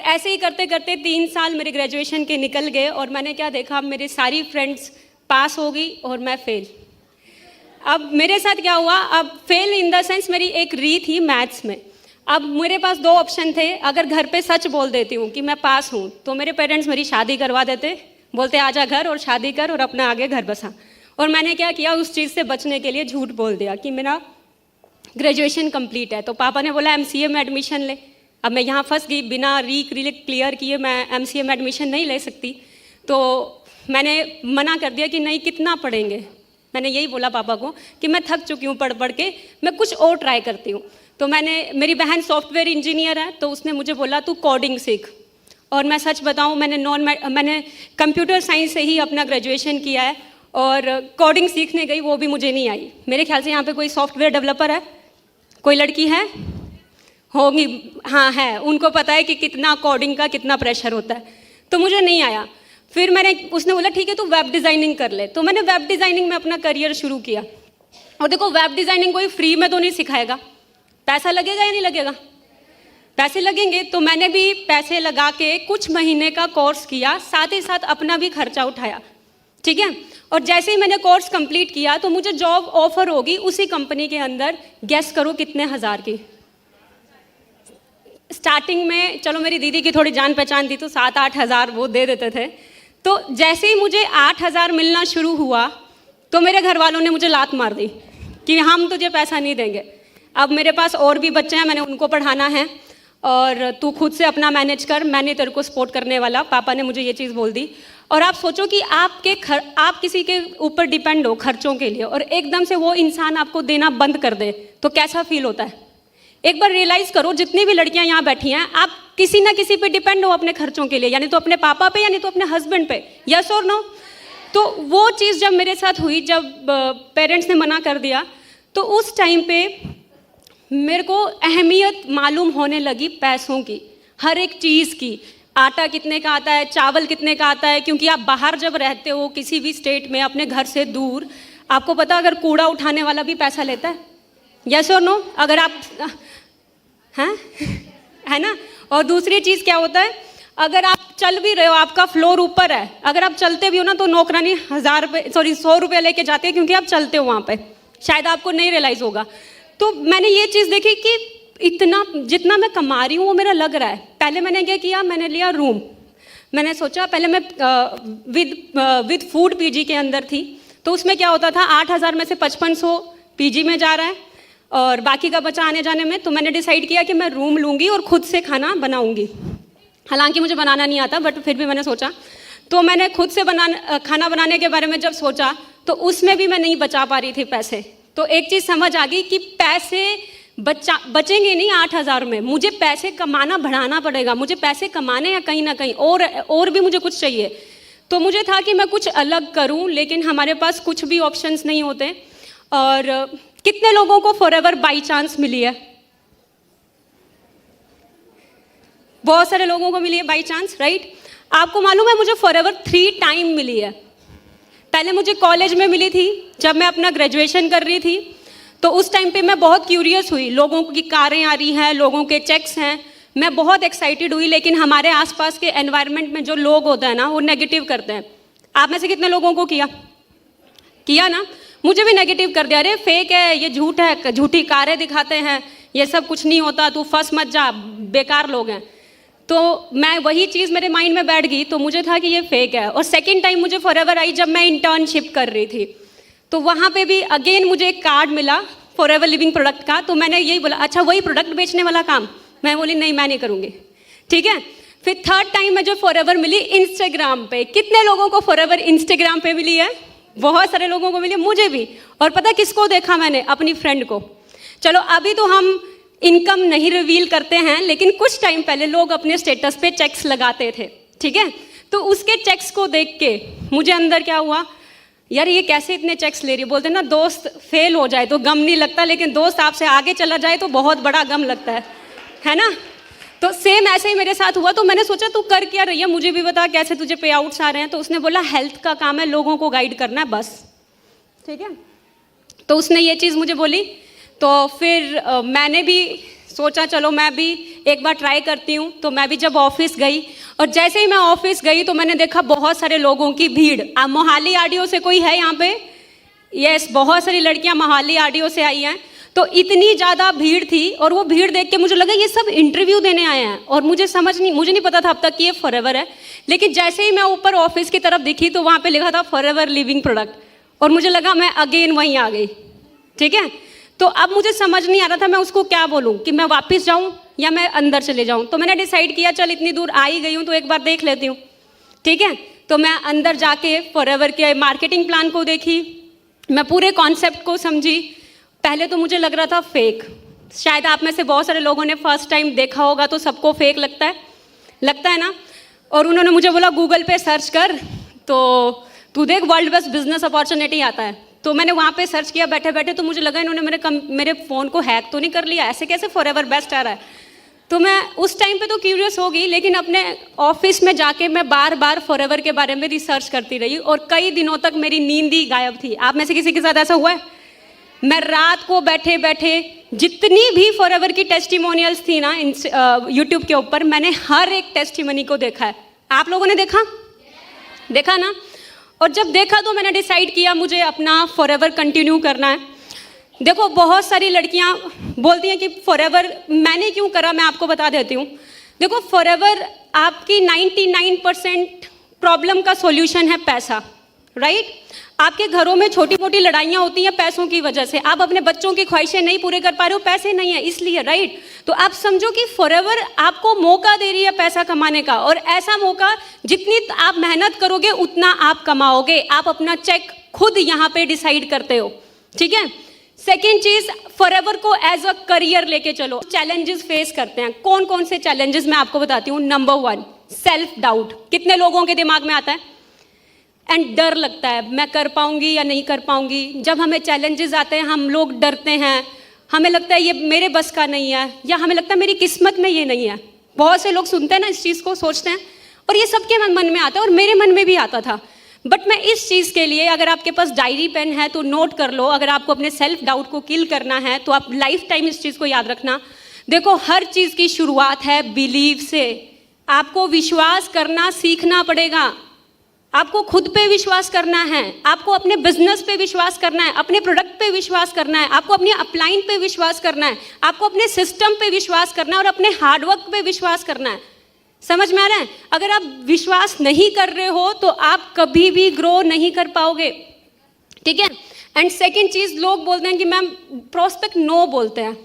ऐसे ही करते करते 3 साल मेरे ग्रेजुएशन के निकल गए और मैंने क्या देखा, मेरी सारी फ्रेंड्स पास हो गई और मैं फेल। अब मेरे साथ क्या हुआ, अब फेल इन द सेंस मेरी एक री थी मैथ्स में। अब मेरे पास 2 ऑप्शन थे, अगर घर पे सच बोल देती हूँ कि मैं पास हूँ तो मेरे पेरेंट्स मेरी शादी करवा देते, बोलते आजा घर और शादी कर और अपना आगे घर बसा। और मैंने क्या किया, उस चीज़ से बचने के लिए झूठ बोल दिया कि मेरा ग्रेजुएशन कंप्लीट है। तो पापा ने बोला MCA में एडमिशन ले। अब मैं यहाँ फंस गई, बिना री क्लियर किए मैं MCA में एडमिशन नहीं ले सकती। तो मैंने मना कर दिया कि नहीं, कितना पढ़ेंगे। मैंने यही बोला पापा को कि मैं थक चुकी हूँ पढ़ पढ़ के, मैं कुछ और ट्राई करती हूँ। तो मेरी बहन सॉफ्टवेयर इंजीनियर है, तो उसने मुझे बोला तू कोडिंग सीख। और मैं सच बताऊँ, मैंने कंप्यूटर साइंस से ही अपना ग्रेजुएशन किया है और कोडिंग सीखने गई, वो भी मुझे नहीं आई। मेरे ख्याल से यहाँ पे कोई सॉफ्टवेयर डेवलपर है, कोई लड़की है, होगी, हाँ है, उनको पता है कि कितना कोडिंग का कितना प्रेशर होता है। तो मुझे नहीं आया। फिर उसने बोला ठीक है तू वेब डिज़ाइनिंग कर ले। तो मैंने वेब डिज़ाइनिंग में अपना करियर शुरू किया। और देखो, वेब डिज़ाइनिंग कोई फ्री में तो नहीं सिखाएगा, पैसा लगेगा या नहीं लगेगा, पैसे लगेंगे। तो मैंने भी पैसे लगा के कुछ महीने का कोर्स किया, साथ ही साथ अपना भी खर्चा उठाया, ठीक है। और जैसे ही मैंने कोर्स कंप्लीट किया तो मुझे जॉब ऑफर होगी उसी कंपनी के अंदर, गेस करो कितने हज़ार की। स्टार्टिंग में चलो मेरी दीदी की थोड़ी जान पहचान थी तो 7-8 हज़ार वो दे देते थे। तो जैसे ही मुझे 8,000 मिलना शुरू हुआ तो मेरे घर वालों ने मुझे लात मार दी कि हम तुझे पैसा नहीं देंगे। अब मेरे पास और भी बच्चे हैं, मैंने उनको पढ़ाना है और तू खुद से अपना मैनेज कर, मैं नहीं तेरे को सपोर्ट करने वाला। पापा ने मुझे ये चीज़ बोल दी। और आप सोचो कि आप किसी के ऊपर डिपेंड हो खर्चों के लिए और एकदम से वो इंसान आपको देना बंद कर दे तो कैसा फील होता है। एक बार रियलाइज़ करो, जितनी भी लड़कियां यहाँ बैठी हैं, आप किसी ना किसी पे डिपेंड हो अपने खर्चों के लिए, यानी तो अपने पापा पे यानी तो अपने हस्बैंड पे, यस और नो। तो वो चीज़ जब मेरे साथ हुई, जब पेरेंट्स ने मना कर दिया, तो उस टाइम पे मेरे को अहमियत मालूम होने लगी पैसों की, हर एक चीज़ की। आटा कितने का आता है, चावल कितने का आता है, क्योंकि आप बाहर जब रहते हो किसी भी स्टेट में अपने घर से दूर, आपको पता अगर कूड़ा उठाने वाला भी पैसा लेता है, यस और नो। अगर आप हैं है ना। और दूसरी चीज़ क्या होता है, अगर आप चल भी रहे हो, आपका फ्लोर ऊपर है, अगर आप चलते भी हो ना तो नौकरानी 100 रुपये लेके जाते हैं क्योंकि आप चलते हो वहाँ पे, शायद आपको नहीं रियलाइज़ होगा। तो मैंने ये चीज़ देखी कि इतना जितना मैं कमा रही हूँ वो मेरा लग रहा है। पहले मैंने क्या किया, मैंने लिया रूम। मैंने सोचा, पहले मैं विद फूड PG के अंदर थी, तो उसमें क्या होता था 8,000 में से 5500 PG में जा रहा है और बाकी का बचा आने जाने में। तो मैंने डिसाइड किया कि मैं रूम लूँगी और खुद से खाना बनाऊँगी। हालांकि मुझे बनाना नहीं आता, बट फिर भी मैंने सोचा। तो मैंने खुद से खाना बनाने के बारे में जब सोचा तो उसमें भी मैं नहीं बचा पा रही थी पैसे। तो एक चीज़ समझ आ गई कि पैसे बचेंगे नहीं 8,000 में, मुझे पैसे कमाना बढ़ाना पड़ेगा। मुझे पैसे कमाने या कहीं ना कहीं और भी मुझे कुछ चाहिए। तो मुझे था कि मैं कुछ अलग करूं, लेकिन हमारे पास कुछ भी ऑप्शंस नहीं होते। और कितने लोगों को फॉरएवर बाई चांस मिली है? बहुत सारे लोगों को मिली है बाई चांस, राइट। आपको मालूम है मुझे फॉरएवर 3 टाइम मिली है। पहले मुझे कॉलेज में मिली थी जब मैं अपना ग्रेजुएशन कर रही थी। तो उस टाइम पे मैं बहुत क्यूरियस हुई, लोगों की कारें आ रही हैं, लोगों के चेक्स हैं, मैं बहुत एक्साइटेड हुई। लेकिन हमारे आसपास के एनवायरनमेंट में जो लोग होते हैं ना, वो नेगेटिव करते हैं। आप में से कितने लोगों को किया ना? मुझे भी नेगेटिव कर दिया, अरे फेक है, ये झूठ है, झूठी कारें दिखाते हैं, ये सब कुछ नहीं होता, तू फंस मत जा, बेकार लोग हैं। तो मैं वही चीज़ मेरे माइंड में बैठ गई, तो मुझे था कि ये फेक है। और सेकेंड टाइम मुझे फॉरएवर आई जब मैं इंटर्नशिप कर रही थी। तो वहाँ पे भी अगेन मुझे एक कार्ड मिला फॉरएवर लिविंग प्रोडक्ट का। तो मैंने यही बोला, अच्छा वही प्रोडक्ट बेचने वाला काम? मैं बोली नहीं, मैं नहीं करूँगी, ठीक है। फिर थर्ड टाइम मुझे फॉरएवर मिली इंस्टाग्राम पे। कितने लोगों को फॉरएवर इंस्टाग्राम पे मिली है? बहुत सारे लोगों को मिली, मुझे भी। और पता किसको देखा मैंने? अपनी फ्रेंड को। चलो अभी तो हम इनकम नहीं रिवील करते हैं, लेकिन कुछ टाइम पहले लोग अपने स्टेटस पे चेक्स लगाते थे, ठीक है। तो उसके चेक्स को देख के मुझे अंदर क्या हुआ, यार ये कैसे इतने चेक्स ले रही है। बोलते ना, दोस्त फेल हो जाए तो गम नहीं लगता, लेकिन दोस्त आपसे आगे चला जाए तो बहुत बड़ा गम लगता है ना। तो सेम ऐसे ही मेरे साथ हुआ। तो मैंने सोचा तू कर क्या रही है, मुझे भी बता कैसे तुझे पे आउट्स आ रहे हैं। तो उसने बोला हेल्थ का काम है, लोगों को गाइड करना है बस, ठीक है। तो उसने ये चीज़ मुझे बोली। तो फिर मैंने भी सोचा चलो मैं भी एक बार ट्राई करती हूँ। तो मैं भी जब ऑफिस गई और जैसे ही मैं ऑफिस गई तो मैंने देखा बहुत सारे लोगों की भीड़। अब मोहाली आरडीओ से कोई है यहाँ पे? यस, बहुत सारी लड़कियाँ मोहाली आरडीओ से आई हैं। तो इतनी ज़्यादा भीड़ थी और वो भीड़ देख के मुझे लगा ये सब इंटरव्यू देने आए हैं और मुझे नहीं पता था अब तक कि ये फॉरएवर है। लेकिन जैसे ही मैं ऊपर ऑफिस की तरफ दिखी तो वहाँ पे लिखा था फॉरएवर लिविंग प्रोडक्ट और मुझे लगा मैं अगेन वहीं आ गई। ठीक है, तो अब मुझे समझ नहीं आ रहा था मैं उसको क्या बोलूँ, कि मैं वापस जाऊँ या मैं अंदर चले जाऊँ। तो मैंने डिसाइड किया चल इतनी दूर आ ही गई हूँ तो एक बार देख लेती हूँ। ठीक है, तो मैं अंदर जाके फॉरएवर के मार्केटिंग प्लान को देखी, मैं पूरे कॉन्सेप्ट को समझी। पहले तो मुझे लग रहा था फेक, शायद आप में से बहुत सारे लोगों ने फर्स्ट टाइम देखा होगा तो सबको फेक लगता है ना। और उन्होंने मुझे बोला गूगल पे सर्च कर तो तू देख वर्ल्ड बेस्ट बिजनेस अपॉर्चुनिटी आता है। तो मैंने वहाँ पे सर्च किया बैठे बैठे, तो मुझे लगा इन्होंने मेरे फ़ोन को हैक तो नहीं कर लिया, ऐसे कैसे फॉरएवर बेस्ट आ रहा है। तो मैं उस टाइम पे तो क्यूरियस हो गई, लेकिन अपने ऑफिस में जाके मैं बार बार फॉरएवर के बारे में रिसर्च करती रही और कई दिनों तक मेरी नींद ही गायब थी। आप में से किसी के साथ ऐसा हुआ है? मैं रात को बैठे बैठे जितनी भी फॉरएवर की टेस्टिमोनियल्स थी ना यूट्यूब के ऊपर, मैंने हर एक टेस्टिमनी को देखा है। आप लोगों ने देखा ना? और जब देखा तो मैंने डिसाइड किया मुझे अपना फॉरएवर कंटिन्यू करना है। देखो बहुत सारी लड़कियां बोलती हैं कि फॉरएवर मैंने क्यों करा, मैं आपको बता देती हूँ। देखो फॉरएवर आपकी 99% प्रॉब्लम का सॉल्यूशन है पैसा, राइट? आपके घरों में छोटी मोटी लड़ाइयाँ होती हैं पैसों की वजह से, आप अपने बच्चों की ख्वाहिशें नहीं पूरे कर पा रहे हो, पैसे नहीं है इसलिए, राइट? तो आप समझो कि फॉरएवर आपको मौका दे रही है पैसा कमाने का, और ऐसा मौका जितनी आप मेहनत करोगे उतना आप कमाओगे। आप अपना चेक खुद यहाँ पे डिसाइड करते हो। ठीक है, सेकेंड चीज, फॉरएवर को एज अ करियर लेके चलो। चैलेंजेस फेस करते हैं, कौन कौन से चैलेंजेस मैं आपको बताती हूँ। Number 1, self doubt. कितने लोगों के दिमाग में आता है? एंड डर लगता है, मैं कर पाऊंगी या नहीं कर पाऊंगी। जब हमें चैलेंजेस आते हैं हम लोग डरते हैं, हमें लगता है ये मेरे बस का नहीं है, या हमें लगता है मेरी किस्मत में ये नहीं है। बहुत से लोग सुनते हैं ना इस चीज़ को, सोचते हैं, और ये सबके मन में आता है और मेरे मन में भी आता था। बट मैं इस चीज़ के लिए, अगर आपके पास डायरी पेन है तो नोट कर लो। अगर आपको अपने सेल्फ डाउट को किल करना है तो आप लाइफ टाइम इस चीज़ को याद रखना। देखो हर चीज़ की शुरुआत है बिलीव से। आपको विश्वास करना सीखना पड़ेगा। आपको खुद पे विश्वास करना है, आपको अपने बिजनेस पे विश्वास करना है, अपने प्रोडक्ट पे विश्वास करना है, आपको अपने अपलाइन पे विश्वास करना है, आपको अपने सिस्टम पे विश्वास करना है और अपने हार्डवर्क पे विश्वास करना है। समझ में आ रहा है? अगर आप विश्वास नहीं कर रहे हो तो आप कभी भी ग्रो नहीं कर पाओगे। ठीक है। एंड सेकेंड चीज़, लोग बोलते हैं कि मैम प्रोस्पेक्ट नो बोलते हैं,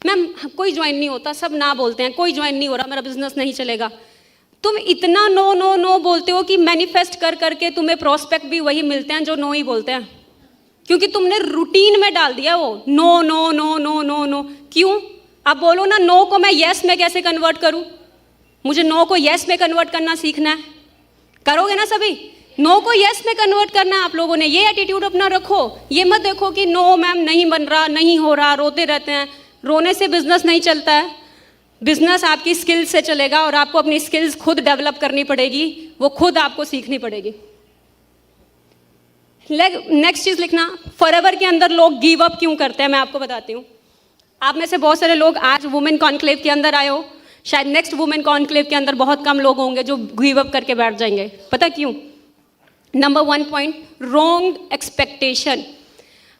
मैम कोई ज्वाइन नहीं होता, सब ना बोलते हैं, कोई ज्वाइन नहीं हो रहा, मेरा बिजनेस नहीं चलेगा। तुम इतना नो नो नो बोलते हो कि मैनिफेस्ट कर करके तुम्हें प्रोस्पेक्ट भी वही मिलते हैं जो नो ही बोलते हैं, क्योंकि तुमने रूटीन में डाल दिया वो no no no no no no. क्यों? आप बोलो ना, नो को मैं यस में कैसे कन्वर्ट करूं? मुझे नो को यस में कन्वर्ट करना सीखना है। करोगे ना सभी? नो को यस में कन्वर्ट करना है आप लोगों ने। ये एटीट्यूड अपना रखो। ये मत देखो कि नो मैम नहीं बन रहा, नहीं हो रहा, रोते रहते हैं। रोने से बिजनेस नहीं चलता है। बिजनेस आपकी स्किल्स से चलेगा और आपको अपनी स्किल्स खुद डेवलप करनी पड़ेगी, वो खुद आपको सीखनी पड़ेगी। नेक्स्ट चीज लिखना, फॉरएवर के अंदर लोग गिव अप क्यों करते हैं, मैं आपको बताती हूँ। आप में से बहुत सारे लोग आज वुमेन कॉन्क्लेव के अंदर आए हो, शायद नेक्स्ट वुमेन कॉन्क्लेव के अंदर बहुत कम लोग होंगे जो गिव अप करके बैठ जाएंगे। पता क्यों? Number 1 point, wrong expectation.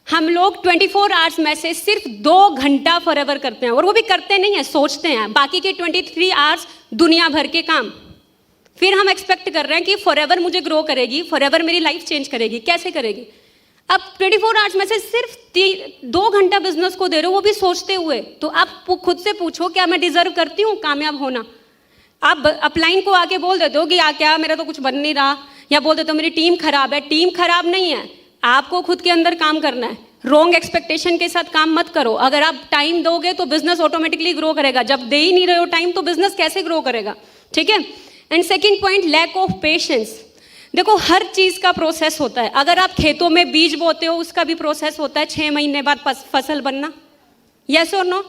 हम लोग 24 आवर्स में से सिर्फ 2 घंटा फॉरएवर करते हैं, और वो भी करते नहीं है, सोचते हैं। बाकी के 23 आवर्स दुनिया भर के काम। फिर हम एक्सपेक्ट कर रहे हैं कि फॉरएवर मुझे ग्रो करेगी, फॉरएवर मेरी लाइफ चेंज करेगी। कैसे करेगी? अब 24 आवर्स में से सिर्फ 2 घंटा बिजनेस को दे रहे हो, वो भी सोचते हुए। तो आप खुद से पूछो, क्या मैं डिजर्व करती हूँ कामयाब होना? आप अपलाइन को आके बोल देते हो कि क्या मेरा तो कुछ बन नहीं रहा, या बोल देते हो मेरी टीम खराब है। टीम खराब नहीं है, आपको खुद के अंदर काम करना है। रॉन्ग एक्सपेक्टेशन के साथ काम मत करो। अगर आप टाइम दोगे तो बिजनेस ऑटोमेटिकली ग्रो करेगा। जब दे ही नहीं रहे हो टाइम तो बिजनेस कैसे ग्रो करेगा? ठीक है। And second point, lack of patience. देखो हर चीज का प्रोसेस होता है। अगर आप खेतों में बीज बोते हो उसका भी प्रोसेस होता है, 6 महीने बाद फसल बनना। यस और नो?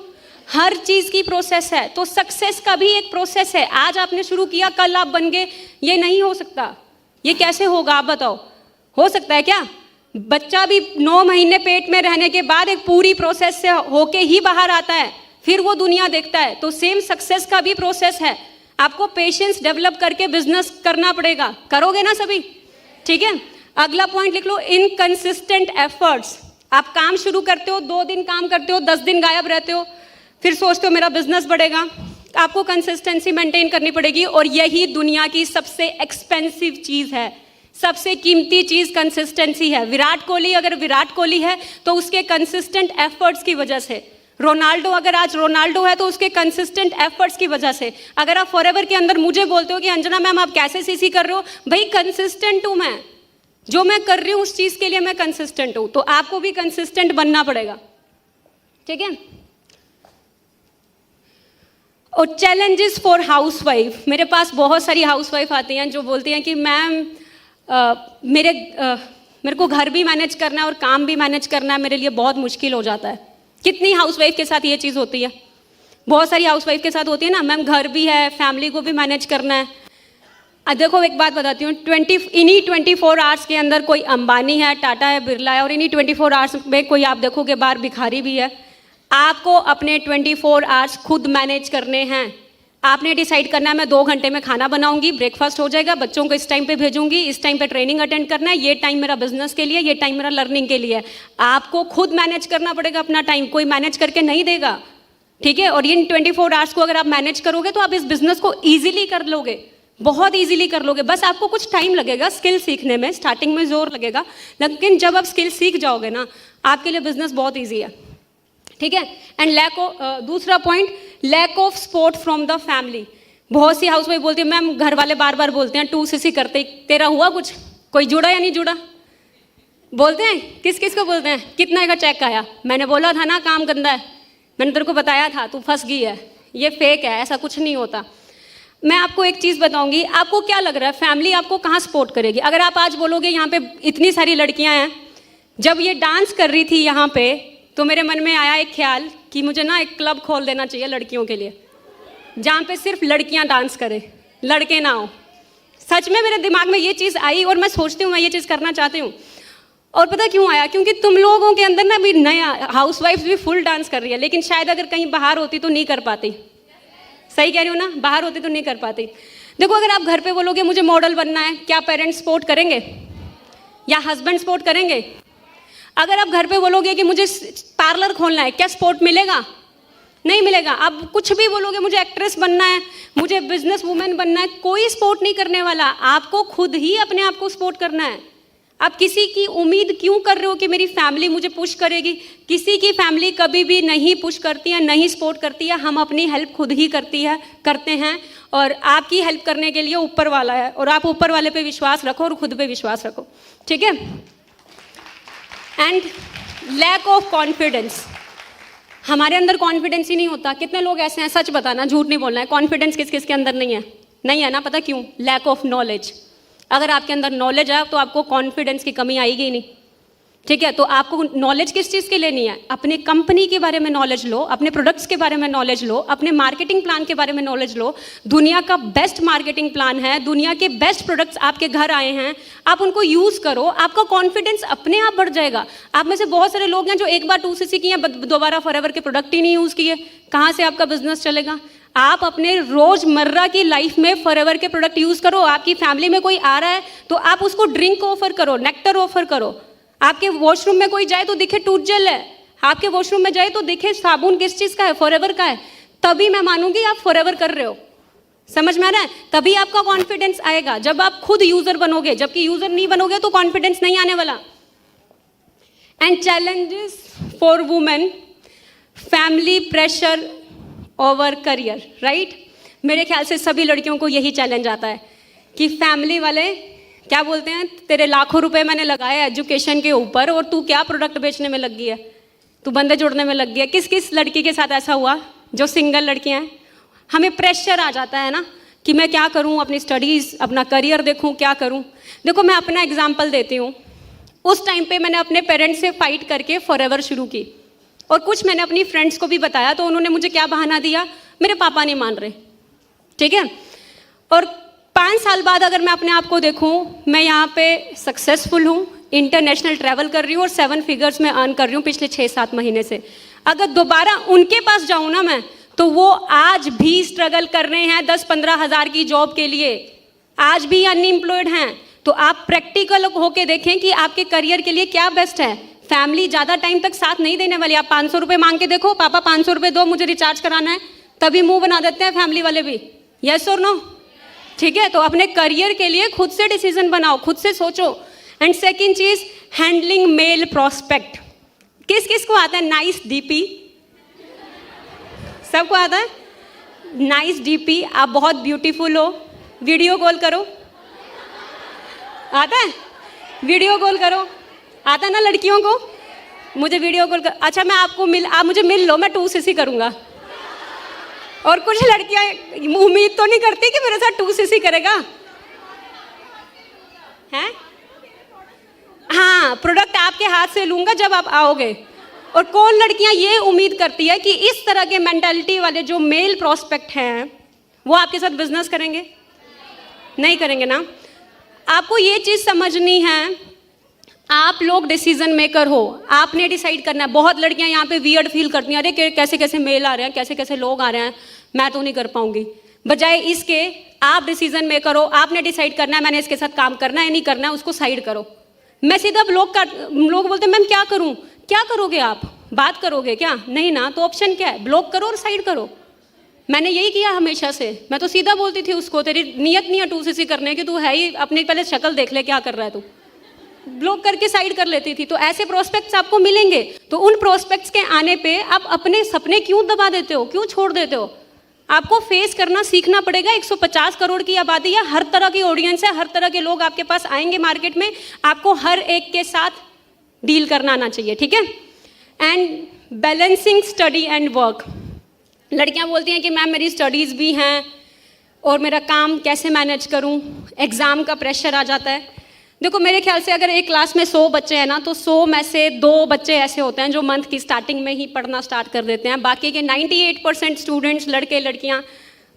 हर चीज की प्रोसेस है। तो सक्सेस का भी एक प्रोसेस है। आज आपने शुरू किया, कल आप बन गए, ये नहीं हो सकता। ये कैसे होगा आप बताओ? हो सकता है क्या? बच्चा भी 9 महीने पेट में रहने के बाद एक पूरी प्रोसेस से होके ही बाहर आता है, फिर वो दुनिया देखता है। तो सेम सक्सेस का भी प्रोसेस है, आपको पेशेंस डेवलप करके बिजनेस करना पड़ेगा। करोगे ना सभी? ठीक है, अगला पॉइंट लिख लो, इनकंसिस्टेंट एफर्ट्स। आप काम शुरू करते हो, 2 दिन काम करते हो, 10 दिन गायब रहते हो, फिर सोचते हो मेरा बिजनेस बढ़ेगा। आपको कंसिस्टेंसी मेंटेन करनी पड़ेगी, और यही दुनिया की सबसे एक्सपेंसिव चीज़ है, सबसे कीमती चीज़ कंसिस्टेंसी है। विराट कोहली अगर विराट कोहली है तो उसके कंसिस्टेंट एफर्ट्स की वजह से। रोनाल्डो अगर आज रोनाल्डो है तो उसके कंसिस्टेंट एफर्ट्स की वजह से। अगर आप फॉरएवर के अंदर मुझे बोलते हो कि अंजना मैम आप कैसे सीसी कर रहे हो, भाई कंसिस्टेंट हूँ मैं, जो मैं कर रही हूँ उस चीज़ के लिए मैं कंसिस्टेंट हूँ। तो आपको भी कंसिस्टेंट बनना पड़ेगा, ठीक है। और चैलेंजेस फॉर हाउसवाइफ, मेरे पास बहुत सारी हाउसवाइफ आती हैं जो बोलती हैं कि मैम मेरे को घर भी मैनेज करना है और काम भी मैनेज करना है, मेरे लिए बहुत मुश्किल हो जाता है। कितनी हाउसवाइफ के साथ ये चीज़ होती है? बहुत सारी हाउसवाइफ के साथ होती है ना, मैम घर भी है, फैमिली को भी मैनेज करना है। देखो एक बात बताती हूँ, 24 आवर्स के अंदर कोई अंबानी है, टाटा है, बिरला है, और इन्हीं 24 आवर्स में कोई आप देखोगे बाहर भिखारी भी है। आपको अपने 24 आवर्स खुद मैनेज करने हैं। आपने डिसाइड करना है मैं 2 घंटे में खाना बनाऊंगी, ब्रेकफास्ट हो जाएगा, बच्चों को इस टाइम पे भेजूंगी, इस टाइम पे ट्रेनिंग अटेंड करना है, ये टाइम मेरा बिजनेस के लिए, ये टाइम मेरा लर्निंग के लिए है। आपको खुद मैनेज करना पड़ेगा अपना टाइम, कोई मैनेज करके नहीं देगा, ठीक है। और इन 24 आवर्स को अगर आप मैनेज करोगे तो आप इस बिजनेस को ईजिली कर लोगे, बहुत ईजिली कर लोगे। बस आपको कुछ टाइम लगेगा स्किल सीखने में, स्टार्टिंग में जोर लगेगा, लेकिन जब आप स्किल सीख जाओगे ना आपके लिए बिजनेस बहुत ईजी है, ठीक है। एंड दूसरा point, lack of support from the family. बहुत सी हाउसवाइफ बोलती है मैम घर वाले बार बार बोलते हैं 2 सीसी करते, तेरा हुआ कुछ, कोई जुड़ा या नहीं जुड़ा? बोलते हैं, किस किस को बोलते हैं, कितना का चेक आया? मैंने बोला था ना काम गंदा है, मैंने तेरे को बताया था, तू फंस गई है, ये फेक है, ऐसा कुछ नहीं होता। मैं आपको एक चीज़ बताऊंगी, आपको क्या लग रहा है फैमिली आपको कहाँ सपोर्ट करेगी? अगर आप आज बोलोगे यहाँ पे इतनी सारी लड़कियाँ हैं, जब ये डांस कर रही थी यहाँ पे तो मेरे मन में आया एक ख्याल कि मुझे ना एक क्लब खोल देना चाहिए लड़कियों के लिए, जहाँ पे सिर्फ लड़कियाँ डांस करें, लड़के ना हो। सच में मेरे दिमाग में ये चीज़ आई और मैं सोचती हूँ मैं ये चीज़ करना चाहती हूँ। और पता क्यों आया? क्योंकि तुम लोगों के अंदर ना भी नया हाउसवाइफ भी फुल डांस कर रही है, लेकिन शायद अगर कहीं बाहर होती तो नहीं कर पाती। सही कह रही हूँ ना, बाहर होती तो नहीं कर पाती। देखो अगर आप घर पे बोलोगे मुझे मॉडल बनना है, क्या पेरेंट्स सपोर्ट करेंगे या हस्बैंड सपोर्ट करेंगे? अगर आप घर पे बोलोगे कि मुझे पार्लर खोलना है, क्या सपोर्ट मिलेगा? नहीं मिलेगा। आप कुछ भी बोलोगे मुझे एक्ट्रेस बनना है, मुझे बिजनेस वूमेन बनना है, कोई सपोर्ट नहीं करने वाला। आपको खुद ही अपने आप को सपोर्ट करना है। आप किसी की उम्मीद क्यों कर रहे हो कि मेरी फैमिली मुझे पुश करेगी? किसी की फैमिली कभी भी नहीं पुश करती है, नहीं सपोर्ट करती है। हम अपनी हेल्प खुद ही करते हैं और आपकी हेल्प करने के लिए ऊपर वाला है, और आप ऊपर वाले पे विश्वास रखो और खुद पे विश्वास रखो, ठीक है। एंड लैक ऑफ कॉन्फिडेंस, हमारे अंदर कॉन्फिडेंस ही नहीं होता। कितने लोग ऐसे हैं, सच बताना, झूठ नहीं बोलना है, कॉन्फिडेंस किस किस के अंदर नहीं है? नहीं है ना? पता क्यों? Lack of knowledge. अगर आपके अंदर नॉलेज है तो आपको कॉन्फिडेंस की कमी आएगी ही नहीं, ठीक है। तो आपको नॉलेज किस चीज़ के लिए नहीं है? अपने कंपनी के बारे में नॉलेज लो, अपने प्रोडक्ट्स के बारे में नॉलेज लो, अपने मार्केटिंग प्लान के बारे में नॉलेज लो। दुनिया का बेस्ट मार्केटिंग प्लान है, दुनिया के बेस्ट प्रोडक्ट्स आपके घर आए हैं, आप उनको यूज़ करो, आपका कॉन्फिडेंस अपने आप बढ़ जाएगा। आप में से बहुत सारे लोग हैं जो एक बार 2 सीसी किए, दोबारा फॉरएवर के प्रोडक्ट ही नहीं यूज़ किए। कहाँ से आपका बिजनेस चलेगा? आप अपने रोजमर्रा की लाइफ में फॉरएवर के प्रोडक्ट यूज़ करो। आपकी फैमिली में कोई आ रहा है तो आप उसको ड्रिंक ऑफर करो, नेक्टर ऑफर करो। आपके वॉशरूम में कोई जाए तो दिखे टूथ जेल है, आपके वॉशरूम में जाए तो दिखे साबुन किस चीज़ का है? फॉरएवर का है। तभी मैं मानूंगी आप फॉरएवर कर रहे हो। समझ में आ रहा है? तभी आपका कॉन्फिडेंस आएगा जब आप खुद यूजर बनोगे। जबकि यूजर नहीं बनोगे तो कॉन्फिडेंस नहीं आने वाला। And challenges for women, family pressure over career, right. मेरे ख्याल से सभी लड़कियों को यही चैलेंज आता है कि फैमिली वाले क्या बोलते हैं, तेरे लाखों रुपए मैंने लगाए एजुकेशन के ऊपर और तू क्या प्रोडक्ट बेचने में लग गई है, तू बंदे जोड़ने में लग गई है। किस किस लड़की के साथ ऐसा हुआ जो सिंगल लड़कियां हैं? हमें प्रेशर आ जाता है ना कि मैं क्या करूं, अपनी स्टडीज़, अपना करियर देखूं, क्या करूं। देखो मैं अपना एग्जाम्पल देती हूँ। उस टाइम पे मैंने अपने पेरेंट्स से फाइट करके फॉरएवर शुरू की, और कुछ मैंने अपनी फ्रेंड्स को भी बताया तो उन्होंने मुझे क्या बहाना दिया, मेरे पापा नहीं मान रहे, ठीक है। और 5 साल बाद अगर मैं अपने आप को देखूं, मैं यहाँ पे सक्सेसफुल हूँ, इंटरनेशनल ट्रैवल कर रही हूँ और 7 फिगर्स में अर्न कर रही हूँ पिछले 6-7 महीने से। अगर दोबारा उनके पास जाऊँ ना मैं, तो वो आज भी स्ट्रगल कर रहे हैं 10-15 हज़ार की जॉब के लिए, आज भी अनएम्प्लॉयड हैं। तो आप प्रैक्टिकल होके देखें कि आपके करियर के लिए क्या बेस्ट है। फैमिली ज़्यादा टाइम तक साथ नहीं देने वाली। आप 500 रुपये मांग के देखो, पापा 500 रुपये दो, मुझे रिचार्ज कराना है, तभी मुंह बना देते हैं फैमिली वाले भी। यस और नो? ठीक है, तो अपने करियर के लिए खुद से डिसीजन बनाओ, खुद से सोचो। एंड सेकेंड चीज़, हैंडलिंग मेल प्रोस्पेक्ट। किस किस को आता है नाइस डीपी? सबको आता है नाइस डीपी। आप बहुत ब्यूटीफुल हो, वीडियो कॉल करो। आता है? वीडियो कॉल करो। आता है ना लड़कियों को? मुझे वीडियो कॉल कर, अच्छा मैं आपको आप मुझे मिल लो, मैं 2cc करूँगा। और कुछ लड़कियां उम्मीद तो नहीं करती कि मेरे साथ 2cc करेगा। हैं? हाँ, प्रोडक्ट आपके हाथ से लूँगा जब आप आओगे। और कौन लड़कियां ये उम्मीद करती है कि इस तरह के मेंटालिटी वाले जो मेल प्रोस्पेक्ट हैं वो आपके साथ बिजनेस करेंगे? नहीं करेंगे ना। आपको ये चीज़ समझनी है, आप लोग डिसीजन मेकर हो, आपने डिसाइड करना है। बहुत लड़कियां यहाँ पे वियर्ड फील करती हैं, अरे कैसे कैसे मेल आ रहे हैं, कैसे कैसे लोग आ रहे हैं, मैं तो नहीं कर पाऊंगी। बजाय इसके आप डिसीजन मेकर हो, आपने डिसाइड करना है मैंने इसके साथ काम करना है नहीं करना है, उसको साइड करो। मैं सीधा लोग बोलते हैं मैम क्या करूँ? क्या करोगे आप? बात करोगे क्या? नहीं ना, तो ऑप्शन क्या है? ब्लॉक करो और साइड करो। मैंने यही किया हमेशा से। मैं तो सीधा बोलती थी उसको, तेरी नियत नहीं है 2cc करने की, तू है ही, अपनी पहले शक्ल देख ले क्या कर रहा है तू। ब्लॉक करके साइड कर लेती थी। तो ऐसे प्रोस्पेक्ट्स आपको मिलेंगे। तो उन प्रोस्पेक्ट्स के आने पे आप अपने सपने क्यों दबा देते हो, क्यों छोड़ देते हो? आपको फेस करना सीखना पड़ेगा। 150 करोड़ की आबादी है, हर तरह की ऑडियंस है, हर तरह के लोग आपके पास आएंगे मार्केट में, आपको हर एक के साथ डील करना आना चाहिए, ठीक है। And balancing study and work. लड़कियां बोलती हैं कि मैम मेरी स्टडीज़ भी हैं और मेरा काम कैसे मैनेज करूं, एग्ज़ाम का प्रेशर आ जाता है। देखो मेरे ख्याल से अगर एक क्लास में 100 बच्चे हैं ना, तो 100 में से 2 बच्चे ऐसे होते हैं जो मंथ की स्टार्टिंग में ही पढ़ना स्टार्ट कर देते हैं। बाकी के 98% स्टूडेंट्स, लड़के लड़कियां,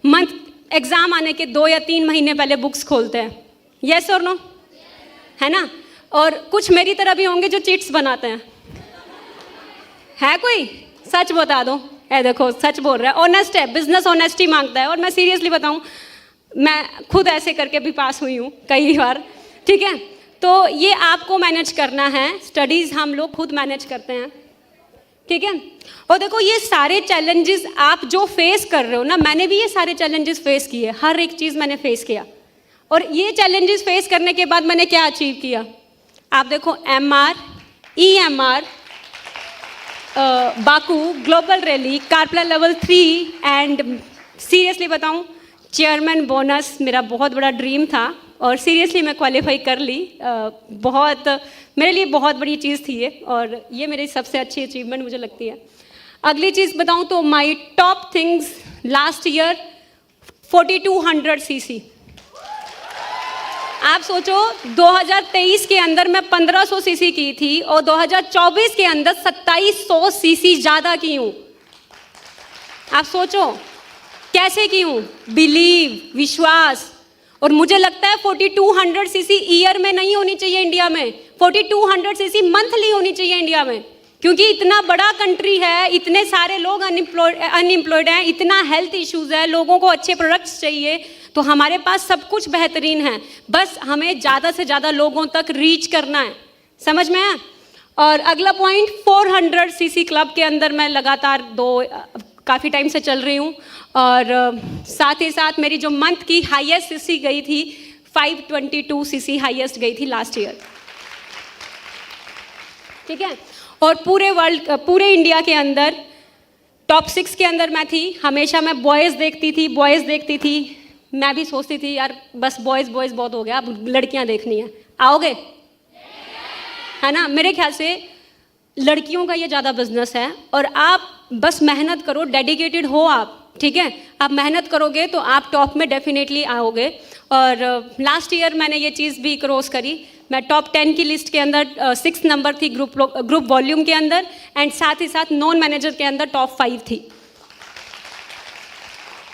मंथ एग्ज़ाम आने के 2 या 3 महीने पहले बुक्स खोलते हैं। यस और नो? है ना? और कुछ मेरी तरह भी होंगे जो चिट्स बनाते हैं। है कोई? सच बता दो। है देखो सच बोल रहा है, ऑनेस्ट है, बिजनेस ऑनेस्टी मांगता है। और मैं सीरियसली बताऊं, मैं खुद ऐसे करके भी पास हुई हूँ कई बार, ठीक है। तो ये आपको मैनेज करना है। स्टडीज़ हम लोग खुद मैनेज करते हैं, ठीक है। और देखो ये सारे चैलेंजेस आप जो फेस कर रहे हो ना, मैंने भी ये सारे चैलेंजेस फेस किए, हर एक चीज़ मैंने फेस किया। और ये चैलेंजेस फेस करने के बाद मैंने क्या अचीव किया, आप देखो। MR, EMR, Baku, global rally, कारप्ला लेवल 3 एंड सीरियसली बताऊं, चेयरमैन बोनस मेरा बहुत बड़ा ड्रीम था और सीरियसली मैं क्वालिफाई कर ली। बहुत मेरे लिए बहुत बड़ी चीज़ थी ये, और ये मेरी सबसे अच्छी अचीवमेंट मुझे लगती है। अगली चीज़ बताऊं तो my top things last year 4200 cc। आप सोचो 2023 के अंदर मैं 1500 cc की थी और 2024 के अंदर 2700 cc ज़्यादा की हूँ। आप सोचो कैसे की हूँ, बिलीव, विश्वास। और मुझे लगता है 4200 cc ईयर में नहीं होनी चाहिए इंडिया में, 4200 cc मंथली होनी चाहिए इंडिया में, क्योंकि इतना बड़ा कंट्री है, इतने सारे लोग अनएम्प्लॉयड हैं, इतना हेल्थ इश्यूज है, लोगों को अच्छे प्रोडक्ट्स चाहिए। तो हमारे पास सब कुछ बेहतरीन है, बस हमें ज़्यादा से ज़्यादा लोगों तक रीच करना है। समझ में आया? और अगला पॉइंट, 400 cc क्लब के अंदर मैं लगातार काफ़ी टाइम से चल रही हूँ। और साथ ही साथ मेरी जो मंथ की हाईएस्ट cc गई थी 522 cc हाईएस्ट गई थी लास्ट ईयर, ठीक है। और पूरे इंडिया के अंदर टॉप 6 के अंदर मैं थी। हमेशा मैं बॉयज़ देखती थी। मैं भी सोचती थी यार बस बॉयज़ बहुत हो गया, अब लड़कियां देखनी है, आओगे? है ना? मेरे ख्याल से लड़कियों का ये ज़्यादा बिजनेस है और आप बस मेहनत करो, डेडिकेटेड हो आप, ठीक है। आप मेहनत करोगे तो आप टॉप में डेफिनेटली आओगे। और लास्ट ईयर मैंने ये चीज़ भी क्रॉस करी। मैं टॉप 10 की लिस्ट के अंदर 6 नंबर थी ग्रुप वॉल्यूम के अंदर, एंड साथ ही साथ नॉन मैनेजर के अंदर टॉप 5 थी,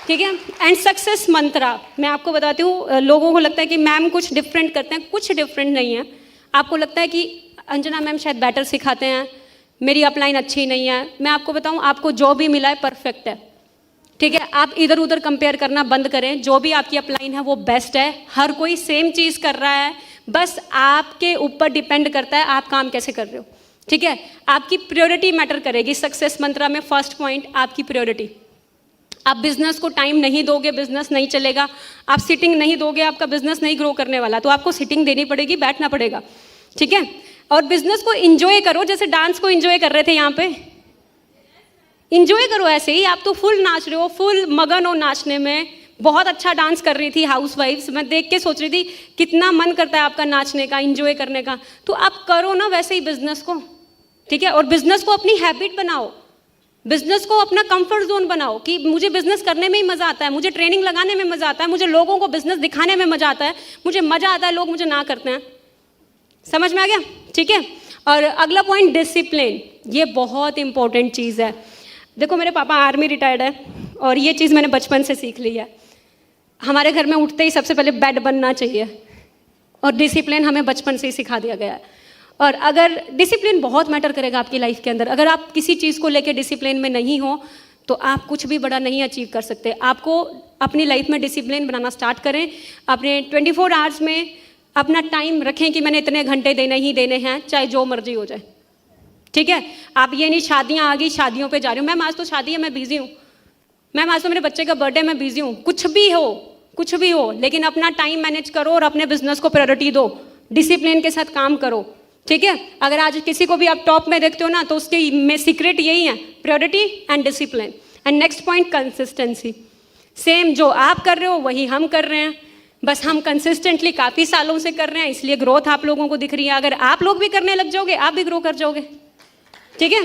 ठीक है। एंड सक्सेस मंत्रा मैं आपको बताती हूँ। लोगों को लगता है कि मैम कुछ डिफरेंट करते हैं, कुछ डिफरेंट नहीं है। आपको लगता है कि अंजना मैम शायद बेटर सिखाते हैं, मेरी अपलाइन अच्छी नहीं है। मैं आपको बताऊं, आपको जो भी मिला है परफेक्ट है, ठीक है। आप इधर उधर कंपेयर करना बंद करें। जो भी आपकी अपलाइन है वो बेस्ट है। हर कोई सेम चीज़ कर रहा है, बस आपके ऊपर डिपेंड करता है आप काम कैसे कर रहे हो, ठीक है। आपकी प्रायोरिटी मैटर करेगी। सक्सेस मंत्रा में फर्स्ट पॉइंट आपकी प्रायोरिटी। आप बिजनेस को टाइम नहीं दोगे, बिजनेस नहीं चलेगा। आप सिटिंग नहीं दोगे, आपका बिजनेस नहीं ग्रो करने वाला। तो आपको सिटिंग देनी पड़ेगी, बैठना पड़ेगा, ठीक है। और बिजनेस को इंजॉय करो, जैसे डांस को इंजॉय कर रहे थे यहाँ पे, इंजॉय करो ऐसे ही। आप तो फुल नाच रहे हो, फुल मगन हो नाचने में। बहुत अच्छा डांस कर रही थी हाउस वाइफ्स, मैं देख के सोच रही थी कितना मन करता है आपका नाचने का, इंजॉय करने का। तो आप करो ना वैसे ही बिजनेस को, ठीक है। और बिजनेस को अपनी हैबिट बनाओ, बिजनेस को अपना कंफर्ट जोन बनाओ कि मुझे बिजनेस करने में ही मजा आता है, मुझे ट्रेनिंग लगाने में मजा आता है, मुझे लोगों को बिजनेस दिखाने में मजा आता है, मुझे मजा आता है, लोग मुझे ना करते हैं। समझ में आ गया, ठीक है। और अगला पॉइंट डिसिप्लिन, ये बहुत इंपॉर्टेंट चीज़ है। देखो मेरे पापा आर्मी रिटायर्ड है और ये चीज़ मैंने बचपन से सीख ली है। हमारे घर में उठते ही सबसे पहले बेड बनना चाहिए और डिसिप्लिन हमें बचपन से ही सिखा दिया गया है। और अगर डिसिप्लिन बहुत मैटर करेगा आपकी लाइफ के अंदर। अगर आप किसी चीज़ को लेकर डिसिप्लिन में नहीं हो तो आप कुछ भी बड़ा नहीं अचीव कर सकते। आपको अपनी लाइफ में डिसिप्लिन बनाना स्टार्ट करें। अपने 24 आवर्स में अपना टाइम रखें कि मैंने इतने घंटे देने ही देने हैं, चाहे जो मर्जी हो जाए, ठीक है। आप ये नहीं शादियाँ आ गई, शादियों पे जा रही हूँ, मैम आज तो शादी है मैं बिजी हूँ, मैम आज तो मेरे बच्चे का बर्थडे मैं बिजी हूँ। कुछ भी हो, लेकिन अपना टाइम मैनेज करो और अपने बिजनेस को प्रायोरिटी दो, डिसिप्लिन के साथ काम करो, ठीक है। अगर आज किसी को भी आप टॉप में देखते हो ना तो उसके में सीक्रेट यही है, priority and discipline. And next point consistency. Same जो आप कर रहे हो वही हम कर रहे हैं, बस हम कंसिस्टेंटली काफ़ी सालों से कर रहे हैं, इसलिए ग्रोथ आप लोगों को दिख रही है। अगर आप लोग भी करने लग जाओगे आप भी ग्रो कर जाओगे, ठीक है।